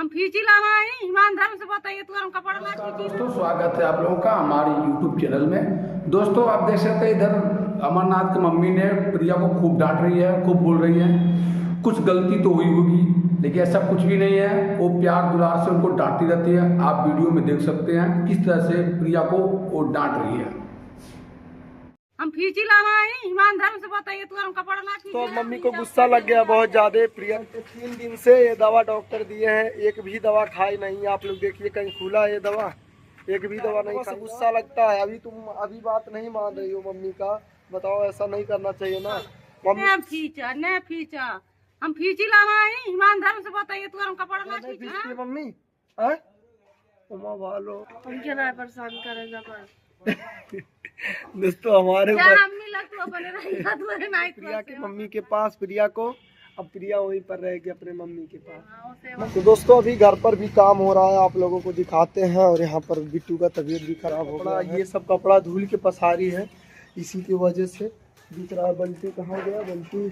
हम फीची लावा है ईमानदारी से बताइए तू हम कपड़ा ना नमस्कार दोस्तों, स्वागत है आप लोगों का हमारे YouTube चैनल में। दोस्तों आप देख सकते हैं इधर अमरनाथ की मम्मी ने प्रिया को खूब डांट रही है, खूब बोल रही है। कुछ गलती तो हुई होगी लेकिन ऐसा कुछ भी नहीं है, वो प्यार दुलार से उनको डांटती रहती है। आप वीडियो में देख सकते हैं किस तरह से प्रिया को वो डांट रही है। हम फीची लावा है ईमानदारी से बताइए तू हम कपड़ा ना तो मम्मी को गुस्सा लग गया बहुत ज्यादा। प्रिया को 3 दिन से ये दवा डॉक्टर दिए हैं, एक भी दवा खाई नहीं। आप लोग देखिए कहीं खुला है ये दवा, एक भी दवा नहीं खाई। गुस्सा लगता है। अभी बात नहीं मान रही हो मम्मी का, बताओ ऐसा नहीं करना चाहिए ना मम्मी। न फीचा हम फीची लावा है ईमानदारी से बताइए तू हम कपड़ा ना नहीं मम्मी उमा वालो उनके ना परेशान करेगा पर दोस्तों हमारे प्रिया के मम्मी के पास प्रिया को, अब प्रिया वहीं पर रहेगी अपने मम्मी के पास। तो दोस्तों अभी घर पर भी काम हो रहा है, आप लोगों को दिखाते हैं। और यहाँ पर बिट्टू का तबीयत भी खराब हो गया है। ये सब कपड़ा धूल के पसारी है, इसी की वजह से दिख रहा है। बंटी कहाँ गया? बंटी